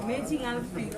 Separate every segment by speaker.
Speaker 1: Meeting outfit.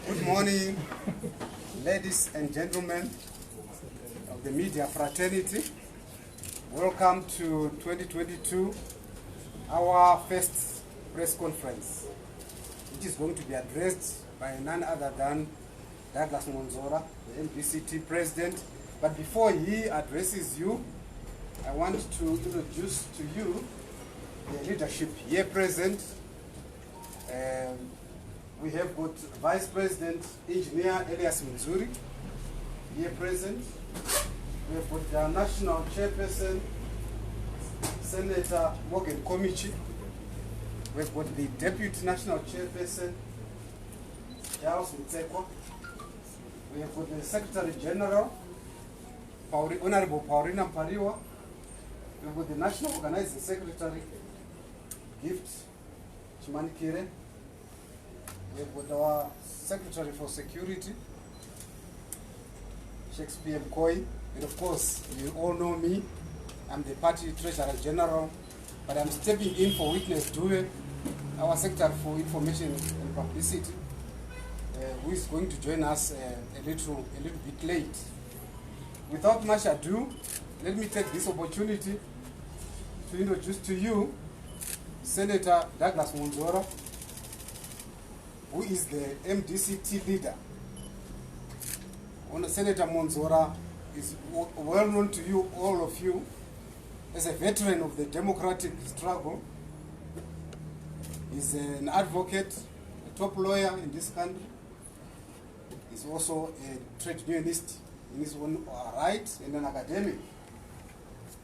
Speaker 2: Good morning, ladies and gentlemen of the media fraternity. Welcome to 2022, our first press conference, which is going to be addressed by none other than Douglas Mwonzora, the MDC president. But before he addresses you, I want to introduce to you the leadership here present. We have got Vice President Engineer Elias Mzuri here present. We have got the National Chairperson, Senator Morgan Komichi. We have got the Deputy National Chairperson, Charles Mutsekwa. We have got the Secretary General, Honorable Paulina Mpariwa. We have got the National Organizing Secretary, Gift Chimanikire. We have got our Secretary for Security, Shakespeare Mkoi, and of course, you all know me. I'm the Party Treasurer General, but I'm stepping in for Witness Due our Secretary for Information and Publicity, who is going to join us a little bit late. Without much ado, let me take this opportunity to introduce to you Senator Douglas Mwonzora, who is the MDC leader. Senator Mwonzora is well known to you, all of you, as a veteran of the democratic struggle. He's an advocate, a top lawyer in this country. He's also a trade unionist in his own right and an academic.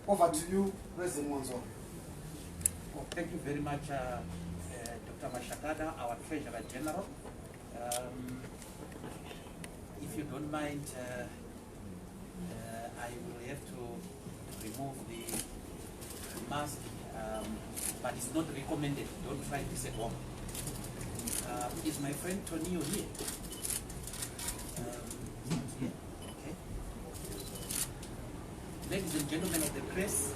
Speaker 2: Over to you, President Mwonzora.
Speaker 1: Well, thank you very much, Dr. Mashakada, our Treasurer General. If you don't mind, I will have to remove the mask, but it's not recommended. Don't try this at home. Is my friend Tonio here? Okay. Ladies and gentlemen of the press,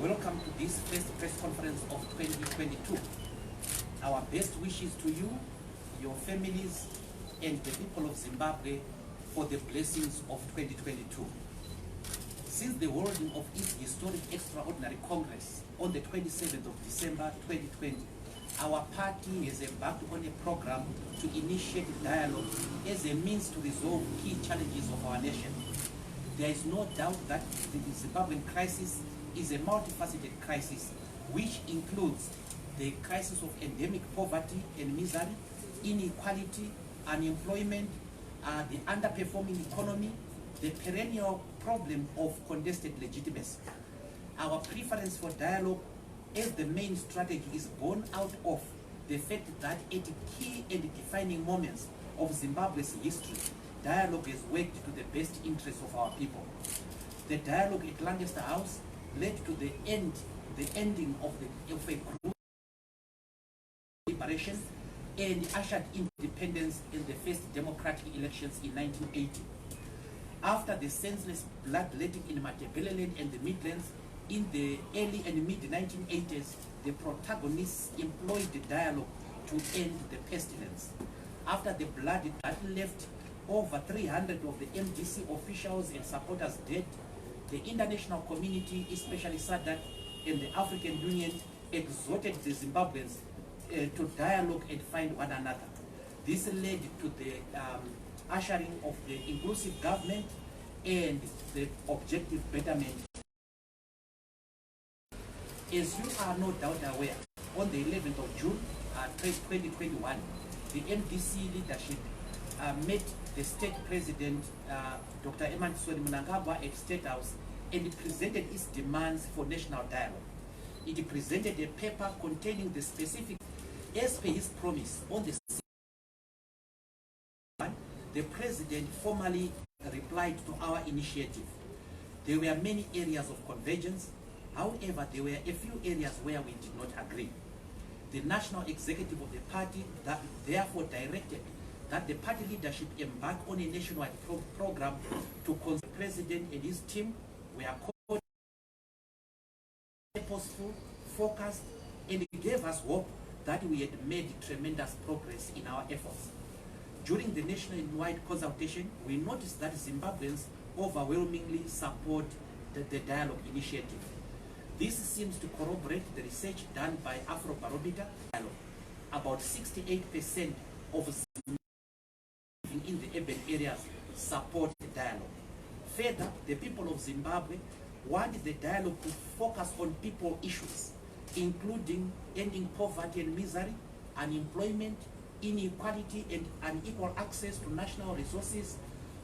Speaker 1: welcome to this first press conference of 2022. Our best wishes to you, your families, and the people of Zimbabwe for the blessings of 2022. Since the holding of its historic extraordinary Congress on the 27th of December 2020, our party has embarked on a program to initiate dialogue as a means to resolve key challenges of our nation. There is no doubt that the Zimbabwean crisis is a multifaceted crisis, which includes the crisis of endemic poverty and misery, inequality, unemployment, the underperforming economy, the perennial problem of contested legitimacy. Our preference for dialogue as the main strategy is born out of the fact that at key and defining moments of Zimbabwe's history, dialogue has worked to the best interests of our people. The dialogue at Lancaster House led to the ending of a cruel liberation and ushered independence in the first democratic elections in 1980. After the senseless bloodletting in Matabeleland and the Midlands in the early and mid-1980s, the protagonists employed the dialogue to end the pestilence. After the bloody battle left over 300 of the MDC officials and supporters dead, the international community, especially SADC and the African Union, exhorted the Zimbabweans to dialogue and find one another. This led to the ushering of the inclusive government and the objective betterment. As you are no doubt aware, on the 11th of June 2021, the MDC leadership met the state president, Dr. Emerson Mnangagwa, at State House and presented its demands for national dialogue. It presented a paper containing the specific, as per his promise, on the 6th, the president formally replied to our initiative. There were many areas of convergence. However, there were a few areas where we did not agree. The national executive of the party therefore directed that the party leadership embark on a nationwide program to consult the president and his team were purposeful, focused, and it gave us hope that we had made tremendous progress in our efforts. During the nationwide consultation, we noticed that Zimbabweans overwhelmingly support the dialogue initiative. This seems to corroborate the research done by Afrobarometer. About 68% of Zimbabweans in the urban areas support the dialogue. Further, the people of Zimbabwe want the dialogue to focus on people issues, including ending poverty and misery, unemployment, inequality and unequal access to national resources,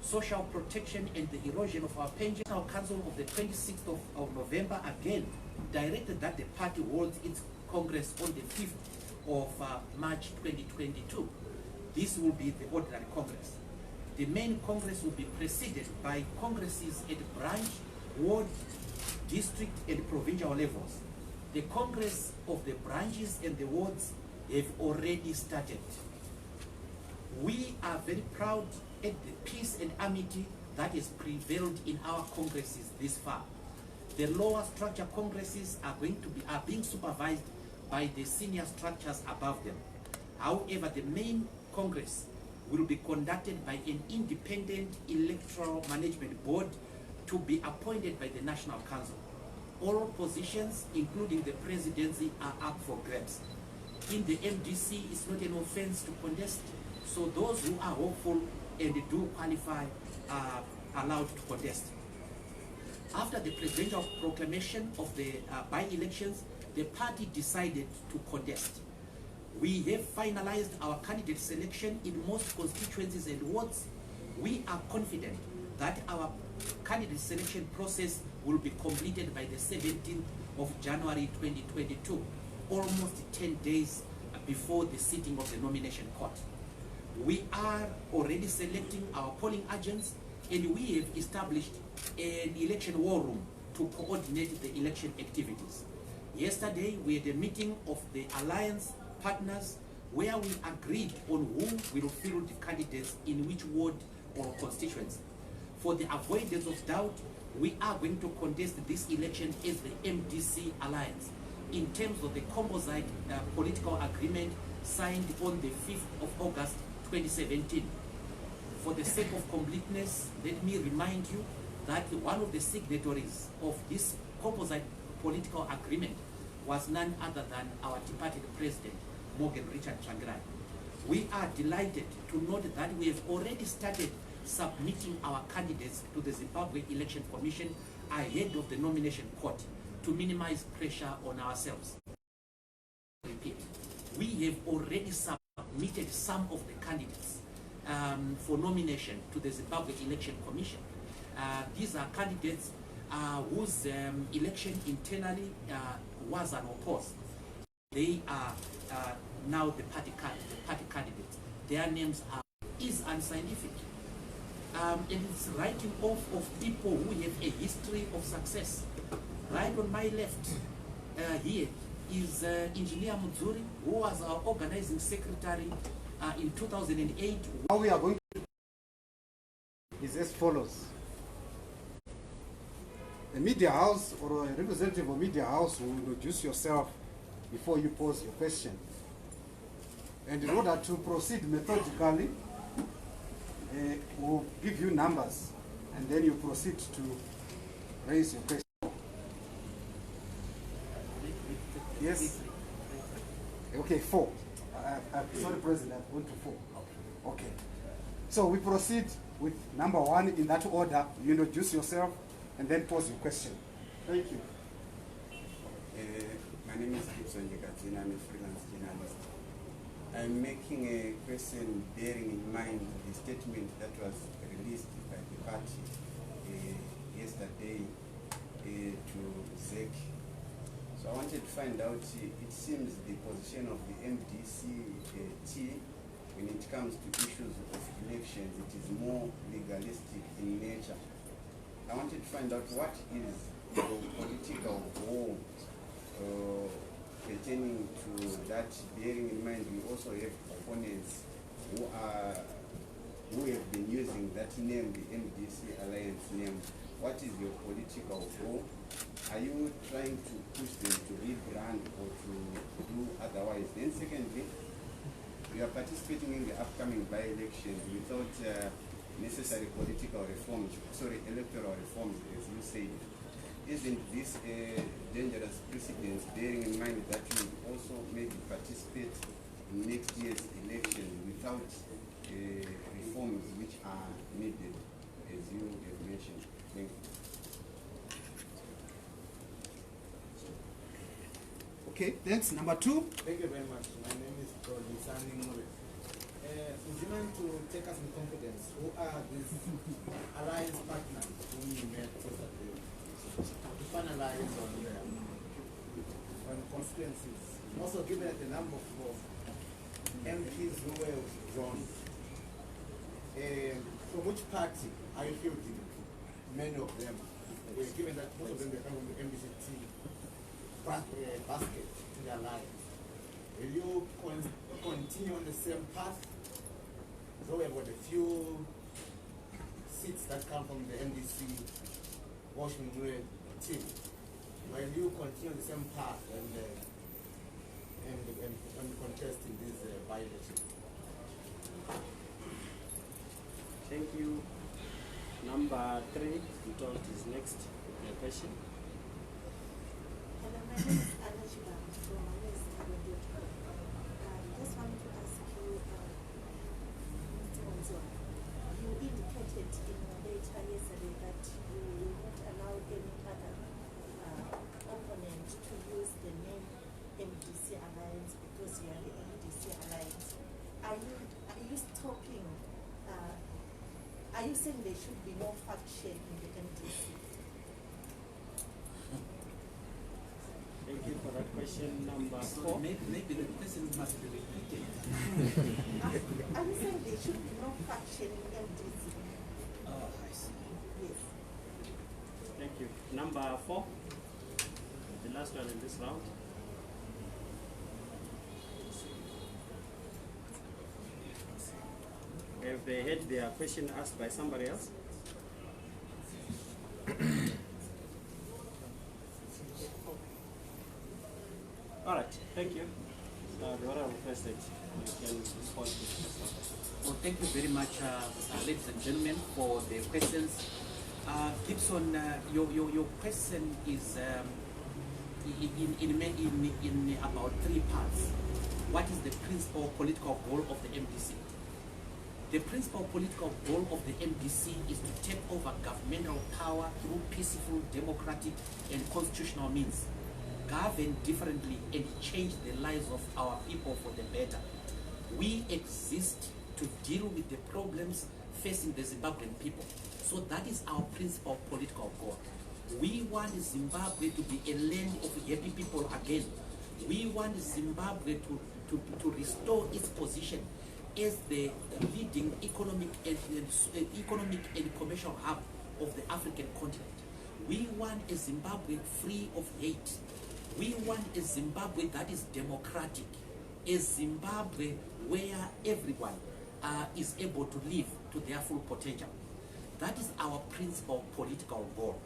Speaker 1: social protection, and the erosion of our pension. Our Council of the 26th of November again directed that the party holds its Congress on the 5th of March 2022. This will be the ordinary Congress. The main Congress will be preceded by congresses at branch, ward, district, and provincial levels. The Congress of the branches and the wards have already started. We are very proud at the peace and amity that has prevailed in our congresses this far. The lower structure congresses are being supervised by the senior structures above them. However, the main Congress will be conducted by an independent electoral management board to be appointed by the National Council. All positions, including the presidency, are up for grabs. In the MDC, it's not an offense to contest, so those who are hopeful and do qualify are allowed to contest. After the presidential proclamation of the by-elections, the party decided to contest. We have finalized our candidate selection in most constituencies and wards. We are confident that our candidate selection process will be completed by the 17th of January 2022, almost 10 days before the sitting of the nomination court. We are already selecting our polling agents, and we have established an election war room to coordinate the election activities. Yesterday, we had a meeting of the Alliance partners where we agreed on who will field the candidates in which ward or constituency. For the avoidance of doubt, we are going to contest this election as the MDC Alliance in terms of the composite political agreement signed on the 5th of August 2017. For the sake of completeness, let me remind you that one of the signatories of this composite political agreement was none other than our departed president, Morgan Richard Tsvangirai. We are delighted to note that we have already started submitting our candidates to the Zimbabwe Election Commission ahead of the nomination court to minimize pressure on ourselves. Repeat, we have already submitted some of the candidates for nomination to the Zimbabwe Election Commission. These are candidates whose election internally was unopposed. They are now the party candidates. Their names is unscientific. And it's writing off of people who have a history of success. Right on my left here is Engineer Mwonzora, who was our organizing secretary in 2008.
Speaker 2: How we are going to is as follows. A media house or a representative of media house will introduce yourself before you pose your question. And in order to proceed methodically, we'll give you numbers and then you proceed to raise your question. Yes? Okay, 4. Sorry, President, I went to 4. Okay. So we proceed with number 1 in that order. You introduce yourself and then pose your question. Thank you.
Speaker 3: My name is Gibson Yekatina. I'm a freelance journalist. I'm making a question bearing in mind the statement that was released by the party yesterday to ZEC. So I wanted to find out, it seems the position of the MDC when it comes to issues of elections, it is more legalistic in nature. I wanted to find out what is the political goal pertaining to that, bearing in mind we also have opponents who have been using that name, the MDC Alliance name. What is your political goal? Are you trying to push them to rebrand or to do otherwise? Then secondly, we are participating in the upcoming by-elections without necessary political reforms, electoral reforms, as you said. Isn't this a dangerous precedent, bearing in mind that you also maybe participate in next year's elections without reforms which are needed, as you have mentioned? Thank you.
Speaker 2: Okay, thanks. Number 2.
Speaker 4: Thank you very much. My name is Zanu-PF. Would you mind to take us in confidence? Who are these alliance partners whom you met yesterday to finalize on constituencies? Also, given the number of MPs who were drawn, from which party are you fielding many of them? Given that most of them come from the MDC basket in their lives, will you continue on the same path? So we have got a few seats that come from the MDC Washington team. Will you continue on the same path and and contest in this by-election.
Speaker 5: Thank you. Number 3, we told is next with your question.
Speaker 6: Hello, my name is Anna Chibam from MDC. I just wanted to ask you, Mr. Mwonzora, you indicated in your data yesterday that you will not allow any other opponent to use the name MDC Alliance because you are the MDC Alliance. Are you stopping? Are you saying there should be no faction in the MDC?
Speaker 5: Thank you for that question. Number 4.
Speaker 1: Maybe the question must be repeated.
Speaker 6: Are you saying there should be no faction in MDC?
Speaker 1: Oh, I see.
Speaker 6: Yes.
Speaker 5: Thank you. Number 4, the last one in this round. Have they had their question asked by somebody else? All right, thank you. The Honorable President, you can respond to this.
Speaker 1: Well, thank you very much, ladies and gentlemen, for the questions. Gibson, your question is in about 3 parts. What is the principal political goal of the MDC? The principal political goal of the MDC is to take over governmental power through peaceful, democratic, and constitutional means, govern differently, and change the lives of our people for the better. We exist to deal with the problems facing the Zimbabwean people. So that is our principal political goal. We want Zimbabwe to be a land of happy people again. We want Zimbabwe to restore its position as the leading economic and commercial hub of the African continent. We want a Zimbabwe free of hate. We want a Zimbabwe that is democratic, a Zimbabwe where everyone is able to live to their full potential. That is our principal political goal.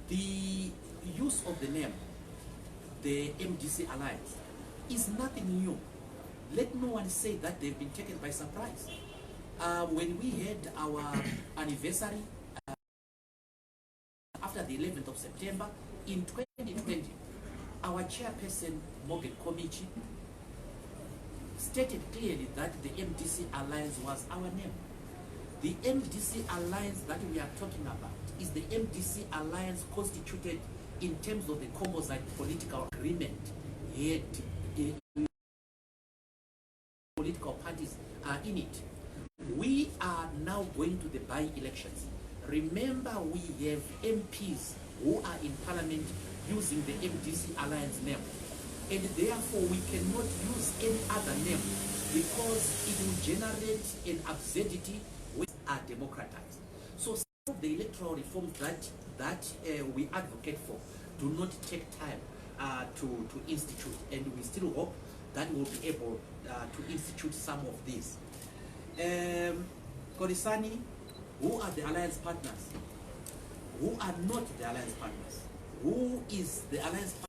Speaker 1: The use of the name, the MDC Alliance, is nothing new. Let no one say that they've been taken by surprise. When we had our anniversary after the 11th of September in 2020, our chairperson, Morgan Komichi, stated clearly that the MDC Alliance was our name. The MDC Alliance that we are talking about is the MDC Alliance constituted in terms of the composite political agreement. Yet, political parties are in it. We are now going to the by-elections. Remember, we have MPs who are in parliament using the MDC Alliance name. And therefore, we cannot use any other name because it will generate an absurdity which are democratized. So some of the electoral reforms that we advocate for do not take time to institute, and we still hope that we'll be able to institute some of these. Korisani, who are the alliance partners? Who are not the alliance partners? Who is the alliance partner?